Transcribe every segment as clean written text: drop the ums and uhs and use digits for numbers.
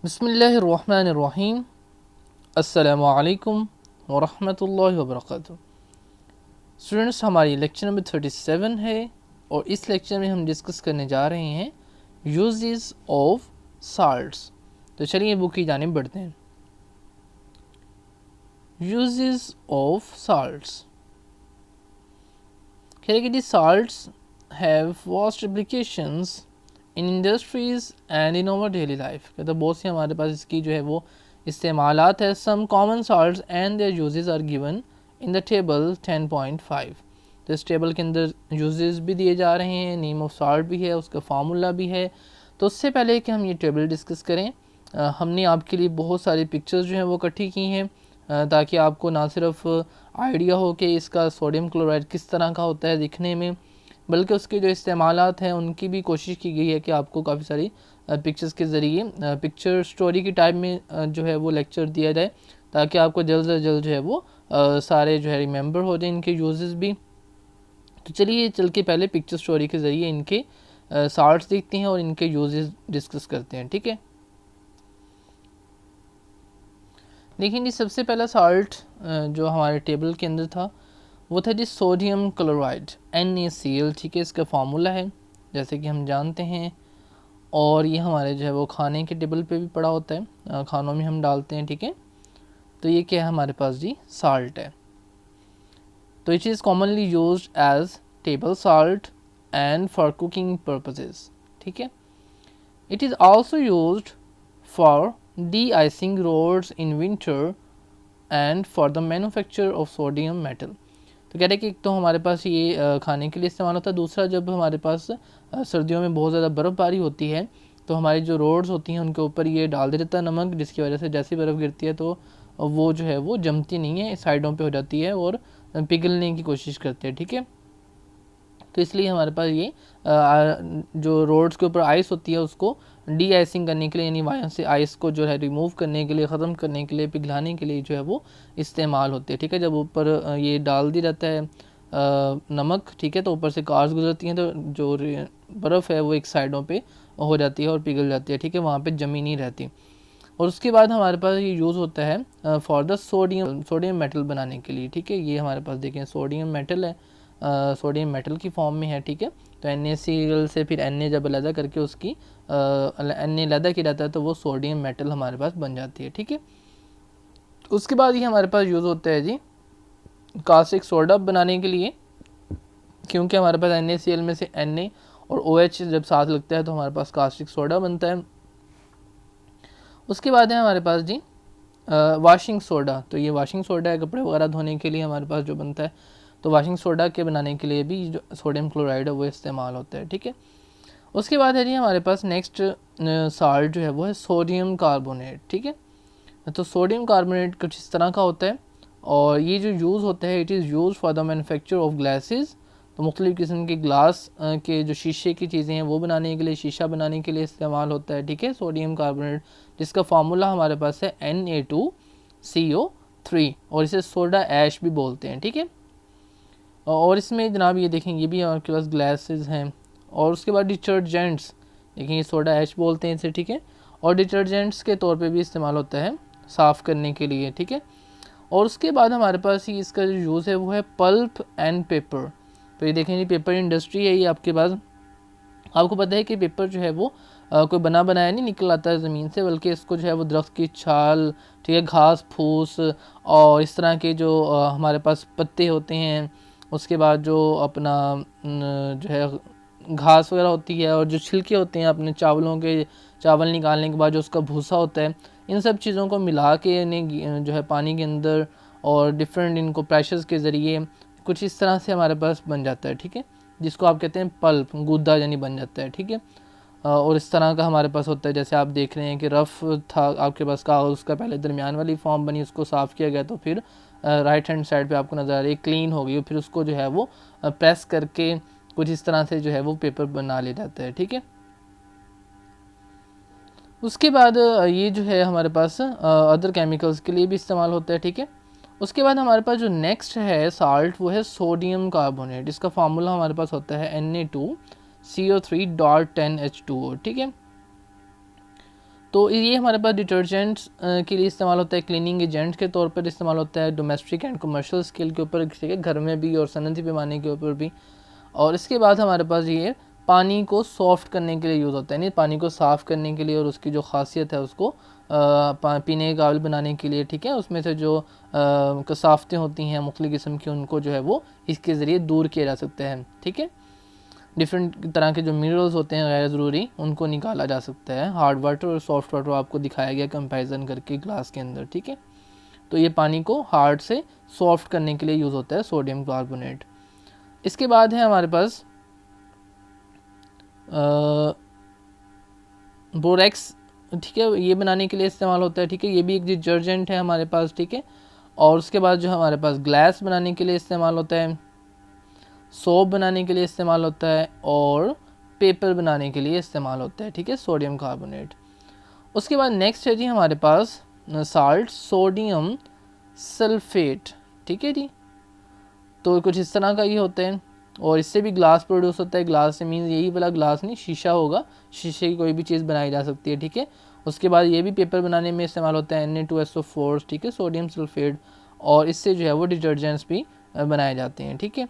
बिस्मिल्लाहिर्रहमानिर्रहीम। अस्सलामु अलैकुम वरहमतुल्लाहि वबरकातुहू। स्टूडेंट्स, हमारी लेक्चर नंबर 37 है और इस लेक्चर में हम डिस्कस करने जा रहे हैं यूजेस ऑफ साल्ट्स। तो चलिए बुक की जानिब बढ़ते हैं। Uses of salts. कहेंगे जी, salts have vast applications in industries and in our daily life. कहते बहुत सी हमारे पास इसकी जो है वो इस्तेमालात है। Some common salts and their uses are given in the table 10.5। तो इस टेबल के अंदर यूजेस भी दिए जा रहे हैं, नेम ऑफ साल्ट भी है, उसका फार्मूला भी है। तो उससे पहले कि हम ये टेबल डिस्कस करें, हमने आपके लिए बहुत सारी पिक्चर्स जो हैं वो इकट्ठी की हैं ताकि आपको ना सिर्फ आइडिया हो कि इसका सोडियम क्लोराइड किस तरह का होता है दिखने में, बल्कि उसके जो इस्तेमालात हैं उनकी भी कोशिश की गई है कि आपको काफ़ी सारी पिक्चर्स के ज़रिए पिक्चर स्टोरी की टाइप में जो है वो लेक्चर दिया जाए ताकि आपको जल्द से जल्द जो है वो सारे जो है रिमेंबर हो जाए इनके यूजेस भी। तो चलिए चल के पहले पिक्चर स्टोरी के ज़रिए इनके साल्ट्स देखते हैं और इनके यूजेस डिस्कस करते हैं। ठीक है, देखिए जी, सबसे पहला साल्ट जो हमारे टेबल के अंदर था वो था जी सोडियम क्लोराइड NaCl। ठीक है, इसका फार्मूला है जैसे कि हम जानते हैं, और ये हमारे जो है वो खाने के टेबल पे भी पड़ा होता है, खानों में हम डालते हैं। ठीक है, तो ये क्या है हमारे पास जी, साल्ट है। तो it is commonly used as table salt and for cooking purposes. ठीक है, it is also used for de-icing roads in winter and for the manufacture of sodium metal। तो कह रहे हैं कि एक तो हमारे पास ये खाने के लिए इस्तेमाल होता है, दूसरा जब हमारे पास सर्दियों में बहुत ज़्यादा बर्फ़बारी होती है तो हमारी जो रोड्स होती हैं उनके ऊपर ये डाल दिया जाता है नमक, जिसकी वजह से जैसी बर्फ़ गिरती है तो वो जो है वो जमती नहीं है, साइडों पे हो जाती है और पिघलने की कोशिश करते हैं। ठीक है, तो इसलिए हमारे पास ये जो रोड्स के ऊपर आइस होती है उसको डी आइसिंग करने के लिए, यानी वहाँ से आइस को जो है रिमूव करने के लिए, ख़त्म करने के लिए, पिघलाने के लिए जो है वो इस्तेमाल होते हैं। ठीक है, जब ऊपर ये डाल दिया जाता है नमक, ठीक है, तो ऊपर से कार्स गुजरती हैं तो जो बर्फ़ है वो एक साइडों पे हो जाती है और पिघल जाती है। ठीक है, वहाँ पे जमी नहीं रहती। और उसके बाद हमारे पास ये यूज़ होता है फॉर द सोडियम मेटल बनाने के लिए। ठीक है, ये हमारे पास देखें सोडियम मेटल है, सोडियम मेटल की फॉर्म में है। ठीक है, तो NaCl से फिर Na जब अलहदा करके उसकी Na अलहदा किया जाता है तो वो सोडियम मेटल हमारे पास बन जाती है। ठीक है, उसके बाद ये हमारे पास यूज़ होता है जी कास्टिक सोडा बनाने के लिए, क्योंकि हमारे पास NaCl में से Na और OH जब साथ लगता है तो हमारे पास कास्टिक सोडा बनता है। उसके बाद है हमारे पास जी वाशिंग सोडा। तो ये वाशिंग सोडा है, कपड़े वगैरह धोने के लिए हमारे पास जो बनता है। तो वाशिंग सोडा के बनाने के लिए भी जो सोडियम क्लोराइड है वो इस्तेमाल होता है। ठीक है, उसके बाद है जी हमारे पास नेक्स्ट साल्ट जो है वो है सोडियम कार्बोनेट। ठीक है, तो सोडियम कार्बोनेट कुछ इस तरह का होता है और ये जो यूज़ होता है it is use for the manufacture of glasses. तो मुख्तलिफ़ किस्म के ग्लास के जो शीशे की चीज़ें हैं वो बनाने के लिए, शीशा बनाने के लिए इस्तेमाल होता है। ठीक है, सोडियम कार्बोनेट, जिसका फार्मूला हमारे पास है Na2CO3 और इसे सोडा ऐश भी बोलते हैं। ठीक है, और इसमें जनाब ये देखें ये भी आपके पास ग्लासेस हैं। और उसके बाद डिटर्जेंट्स, देखें ये सोडा ऐश बोलते हैं इसे। ठीक है, और डिटर्जेंट्स के तौर पे भी इस्तेमाल होता है साफ़ करने के लिए। ठीक है, और उसके बाद हमारे पास ही इसका जो यूज़ है वो है पल्प एंड पेपर। तो ये देखें जी पेपर इंडस्ट्री है ये आपके पास। आपको पता है कि पेपर जो है वो कोई बना बनाया नहीं निकल आता है ज़मीन से, बल्कि इसको जो है वो दरख्त की छाल, ठीक है, घास फूस और इस तरह के जो हमारे पास पत्ते होते हैं, उसके बाद जो अपना जो है घास वगैरह होती है और जो छिलके होते हैं अपने चावलों के, चावल निकालने के बाद जो उसका भूसा होता है, इन सब चीज़ों को मिला के इन्हें जो है पानी के अंदर और डिफरेंट इनको प्रेशर्स के ज़रिए कुछ इस तरह से हमारे पास बन जाता है। ठीक है, जिसको आप कहते हैं पल्प, गूदा यानी बन जाता है। ठीक है, और इस तरह का हमारे पास होता है, जैसे आप देख रहे हैं कि रफ़ था आपके पास कागज़, उसका पहले दरमियान वाली फॉर्म बनी, उसको साफ़ किया गया तो फिर राइट हैंड साइड पे आपको नज़र आ रही है क्लीन हो गई, फिर उसको जो है वो प्रेस करके कुछ इस तरह से जो है वो पेपर बना लिया जाता है। ठीक है, उसके बाद ये जो है हमारे पास अदर केमिकल्स के लिए भी इस्तेमाल होता है। ठीक है, उसके बाद हमारे पास जो नेक्स्ट है साल्ट वो है सोडियम कार्बोनेट। इसका फार्मूला हमारे पास होता है Na2CO3.10H2O। ठीक है, तो ये हमारे पास डिटर्जेंट्स के लिए इस्तेमाल होता है, क्लीनिंग एजेंट के तौर पर इस्तेमाल होता है डोमेस्टिक एंड कमर्शियल स्केल के ऊपर, ठीक है, घर में भी और सनती पैमाने के ऊपर भी। और इसके बाद हमारे पास ये पानी को सॉफ्ट करने के लिए यूज़ होता है, नहीं पानी को साफ़ करने के लिए और उसकी जो खासियत है उसको पीने के काबिल बनाने के लिए, ठीक है, उसमें से जो कसाफ़तें होती हैं मुख्तलिफ़ किस्म की उनको जो है वो इसके ज़रिए दूर किया जा सकता है, ठीक है। डिफरेंट तरह के जो मिनरल्स होते हैं गैर ज़रूरी उनको निकाला जा सकता है। हार्ड वाटर और सॉफ्ट वाटर आपको दिखाया गया कंपैरिजन करके ग्लास के अंदर, ठीक है। तो ये पानी को हार्ड से सॉफ्ट करने के लिए यूज़ होता है सोडियम कार्बोनेट। इसके बाद है हमारे पास बोरेक्स, ठीक है, ये बनाने के लिए इस्तेमाल होता है, ठीक है, ये भी एक डिटर्जेंट है हमारे पास, ठीक है। और उसके बाद जो हमारे पास ग्लास बनाने के लिए इस्तेमाल होता है, सोप बनाने के लिए इस्तेमाल होता है और पेपर बनाने के लिए इस्तेमाल होता है, ठीक है, सोडियम कार्बोनेट। उसके बाद नेक्स्ट है जी हमारे पास साल्ट सोडियम सल्फेट, ठीक है जी। तो कुछ इस तरह का ये होता है और इससे भी ग्लास प्रोड्यूस होता है। ग्लास से मीन्स यही वाला ग्लास नहीं, शीशा होगा, शीशे की कोई भी चीज़ बनाई जा सकती है, ठीक है। उसके बाद ये भी पेपर बनाने में इस्तेमाल होता है Na2SO4, ठीक है, सोडियम सल्फेट, और इससे जो है वो डिटर्जेंट्स भी बनाए जाते हैं, ठीक है।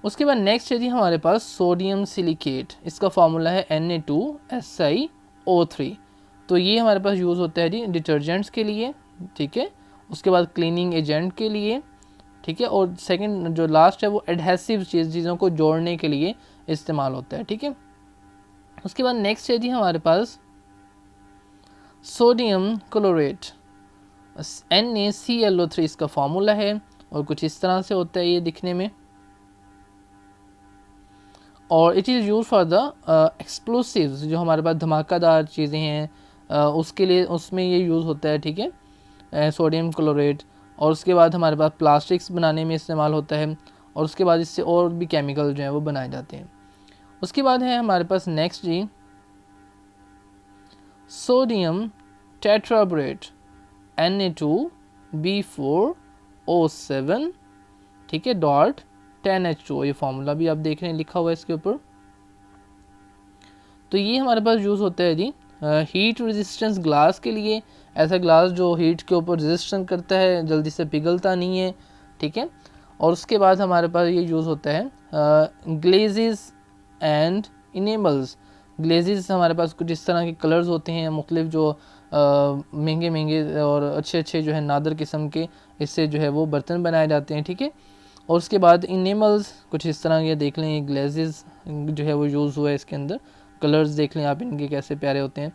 उसके बाद नेक्स्ट है जी हमारे पास सोडियम सिलिकेट, इसका फार्मूला है Na2SiO3। तो ये हमारे पास यूज़ होता है जी डिटर्जेंट्स के लिए, ठीक है, उसके बाद क्लीनिंग एजेंट के लिए, ठीक है, और सेकंड जो लास्ट है वो एडहेसिव चीज़ों को जोड़ने के लिए इस्तेमाल होता है, ठीक है। उसके बाद नेक्स्ट है जी हमारे पास सोडियम क्लोरेट, NaClO3 इसका फार्मूला है और कुछ इस तरह से होता है ये दिखने में, और it is use for the explosives, जो हमारे पास धमाकेदार चीज़ें हैं उसके लिए उसमें ये यूज़ होता है, ठीक है, सोडियम क्लोरेट। और उसके बाद हमारे पास प्लास्टिक्स बनाने में इस्तेमाल होता है और उसके बाद इससे और भी केमिकल जो हैं वो बनाए जाते हैं। उसके बाद है हमारे पास नेक्स्ट जी सोडियम टेट्राब्रेट Na2B4O7, ठीक है, डॉट 10H2, ये फार्मूला भी आप देख रहे हैं लिखा हुआ है इसके ऊपर। तो ये हमारे पास यूज़ होता है जी हीट रेजिस्टेंस ग्लास के लिए, ऐसा ग्लास जो हीट के ऊपर रेजिस्टेंस करता है, जल्दी से पिघलता नहीं है, ठीक है। और उसके बाद हमारे पास ये यूज़ होता है ग्लेजेस एंड इनेबल्स। ग्लेजेस हमारे पास कुछ इस तरह के कलर्स होते हैं मुख्तलिफ जो महंगे महंगे और अच्छे अच्छे जो है नादर किस्म के, इससे जो है वो बर्तन बनाए जाते हैं, ठीक है। और उसके बाद इनेमल्स कुछ इस तरह के देख लें, ये ग्लेजेस जो है वो यूज़ हुआ है इसके अंदर, कलर्स देख लें आप इनके कैसे प्यारे होते हैं।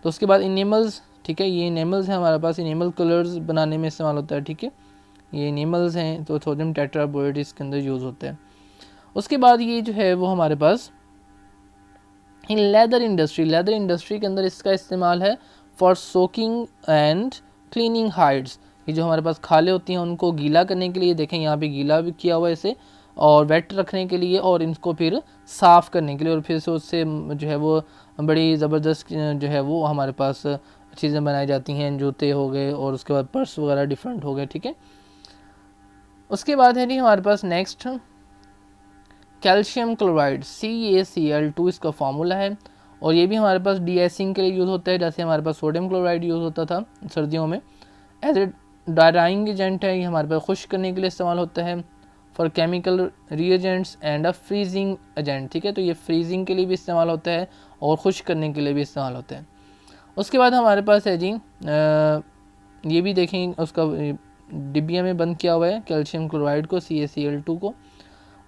तो उसके बाद इनेमल्स, ठीक है, ये इनेमल्स हैं हमारे पास, इनेमल कलर्स बनाने में इस्तेमाल होता है, ठीक है, ये इनेमल्स हैं। तो सोडियम टेट्राब्रोमेट इसके अंदर यूज़ होता है। उसके बाद ये जो है वो हमारे पास इन लेदर इंडस्ट्री के अंदर इसका इस्तेमाल है for soaking and cleaning hides. ये जो हमारे पास खाले होती हैं उनको गीला करने के लिए, देखें यहाँ पे गीला भी किया हुआ है इसे, और वेट रखने के लिए और इनको फिर साफ़ करने के लिए, और फिर से उससे जो है वो बड़ी ज़बरदस्त जो है वो हमारे पास चीज़ें बनाई जाती हैं, जूते हो गए और उसके बाद पर्स वगैरह डिफरेंट हो गए, ठीक है। उसके बाद है जी हमारे पास नेक्स्ट कैल्शियम क्लोराइड CaCl2 इसका फार्मूला है, और ये भी हमारे पास डीआइसिंग के लिए यूज़ होता है, जैसे हमारे पास सोडियम क्लोराइड यूज़ होता था सर्दियों में। एज ए ड्राइंग एजेंट है, ये हमारे पास खुश्क करने के लिए इस्तेमाल होता है। For chemical reagents and a freezing agent, ठीक है, तो ये फ्रीजिंग के लिए भी इस्तेमाल होता है और खुश्क करने के लिए भी इस्तेमाल होता है। उसके बाद हमारे पास है जी ये भी देखें उसका डिब्बिया में बंद किया हुआ है कैल्शियम क्लोराइड को, CaCl2 को।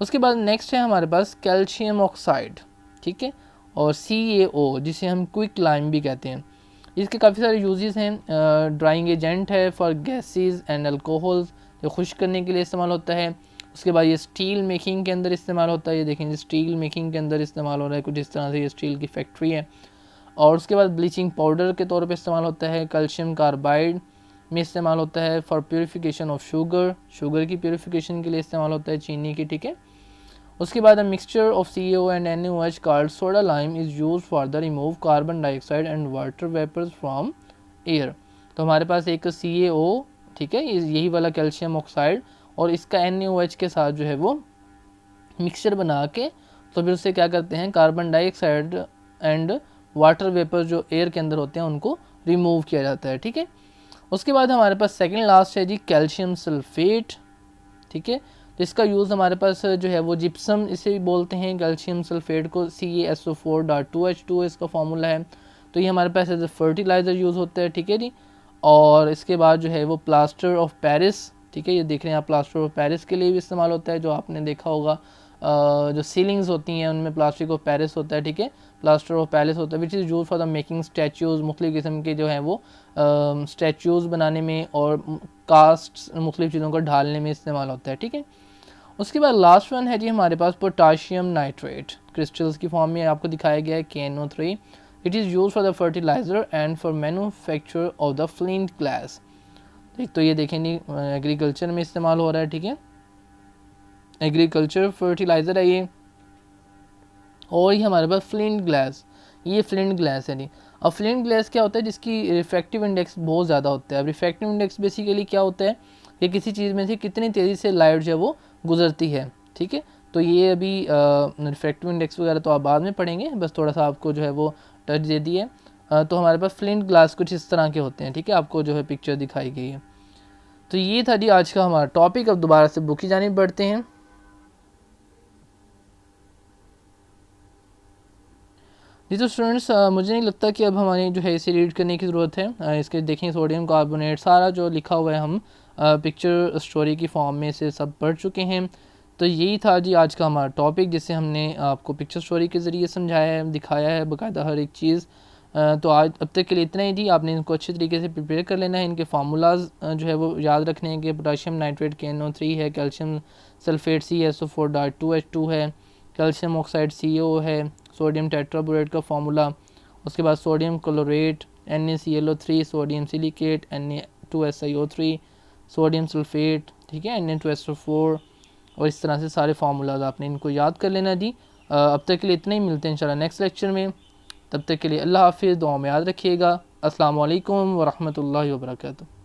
उसके बाद नेक्स्ट है हमारे पास कैल्शियम ऑक्साइड, ठीक है, और CaO जिसे हम क्विक लाइम भी कहते हैं। इसके काफ़ी सारे यूजेस हैं। ड्राइंग एजेंट है फॉर गैसेस एंड अल्कोहल्स, जो खुश्क करने के लिए इस्तेमाल होता है। उसके बाद ये स्टील मेकिंग के अंदर इस्तेमाल होता है, ये देखें स्टील मेकिंग के अंदर इस्तेमाल हो रहा है, कुछ इस तरह से ये स्टील की फैक्ट्री है। और उसके बाद ब्लीचिंग पाउडर के तौर पे इस्तेमाल होता है। कैल्शियम कार्बाइड में इस्तेमाल होता है फॉर प्योरीफिकेशन ऑफ शुगर की प्योरीफिकेशन के लिए इस्तेमाल होता है, चीनी की, ठीक है। उसके बाद mixture of CaO and NaOH called soda lime is use for the remove carbon dioxide and water vapours from air. तो हमारे पास एक CaO, ठीक है, यही वाला कैल्शियम ऑक्साइड, और इसका NaOH के साथ जो है वो मिक्सचर बना के तो फिर उससे क्या करते हैं, carbon dioxide and water vapour जो एयर के अंदर होते हैं उनको रिमूव किया जाता है, ठीक है। उसके बाद हमारे पास सेकंड लास्ट है जी कैल्शियम सल्फेट, ठीक है। तो इसका यूज़ हमारे पास जो है वो जिप्सम इसे भी बोलते हैं, कैल्शियम सल्फेट को CaSO4.2H2 इसका फार्मूला है। तो ये हमारे पास एज ए फर्टिलाइज़र यूज़ होता है, ठीक है जी। और इसके बाद जो है वो प्लास्टर ऑफ पेरिस, ठीक है, ये देख रहे हैं आप, प्लास्टर ऑफ पेरिस के लिए भी इस्तेमाल होता है, जो आपने देखा होगा जो सीलिंग्स होती हैं उनमें प्लास्टिक ऑफ पेरिस होता है, ठीक है, प्लास्टर ऑफ पेरिस होता है, which is use for the making statues, मुख्तलिफ़ किस्म के जो हैं वो स्टैचूज़ बनाने में और कास्ट मुख्तलिफ़ चीज़ों को ढालने में इस्तेमाल होता है, ठीक है। उसके बाद लास्ट वन है जी हमारे पास पोटाशियम नाइट्रेट, क्रिस्टल्स की फॉर्म में आपको दिखाया गया है KNO3। It is use for the fertiliser and for manufacture of the flint glass. तो ये देखेंगे एग्रीकल्चर में इस्तेमाल हो रहा है, ठीक है, एग्रीकल्चर फर्टिलाइज़र है ये। और ये हमारे पास फ्लिंट ग्लास, ये फ्लिंट ग्लास है नहीं। अब फ्लिंट ग्लास क्या होता है, जिसकी रिफ्रैक्टिव इंडेक्स बहुत ज़्यादा होता है। अब रिफ्रैक्टिव इंडेक्स बेसिकली क्या होता है कि किसी चीज़ में से कितनी तेज़ी से लाइट जो है वो गुजरती है, ठीक है। तो ये अभी रिफ्रैक्टिव इंडेक्स वगैरह तो आप बाद में पढ़ेंगे, बस थोड़ा सा आपको जो है वो टच दे दी है। तो हमारे पास फ्लिंट ग्लास कुछ इस तरह के होते हैं, ठीक है, आपको जो है पिक्चर दिखाई गई है। तो ये था जी आज का हमारा टॉपिक। अब दोबारा से बुक की जानिब बढ़ते हैं। जी तो स्टूडेंट्स, मुझे नहीं लगता कि अब हमारी जो है इसे रीड करने की ज़रूरत है। इसके देखें सोडियम कार्बोनेट सारा जो लिखा हुआ है हम पिक्चर स्टोरी की फॉर्म में से सब पढ़ चुके हैं। तो यही था जी आज का हमारा टॉपिक, जिससे हमने आपको पिक्चर स्टोरी के ज़रिए समझाया है, दिखाया है बाकायदा हर एक चीज़। तो आज अब तक के लिए इतना ही जी। आपने इनको अच्छे तरीके से प्रिपेयर कर लेना है। इनके फार्मूलाज जो है वो याद रखने हैं कि पोटाशियम नाइट्रेट KNO3 है, कैल्शियम सल्फेट CaSO4.2H2 है, कैल्शियम ऑक्साइड CO है, सोडियम टेट्राबोरेट का फार्मूला, उसके बाद sodium chlorate NaClO3, sodium silicate Na2SiO3, sodium sulphate, ठीक है, Na2SO4, और इस तरह से सारे फार्मूलाज आपने इनको याद कर लेना जी। अब तक के लिए इतना ही, मिलते हैं इंशाल्लाह नेक्स्ट लेक्चर में। तब तक के लिए अल्लाह हाफिज़, दुआ में याद रखिएगा। अस्सलाम वालेकुम व रहमतुल्लाहि व बरकातुहू।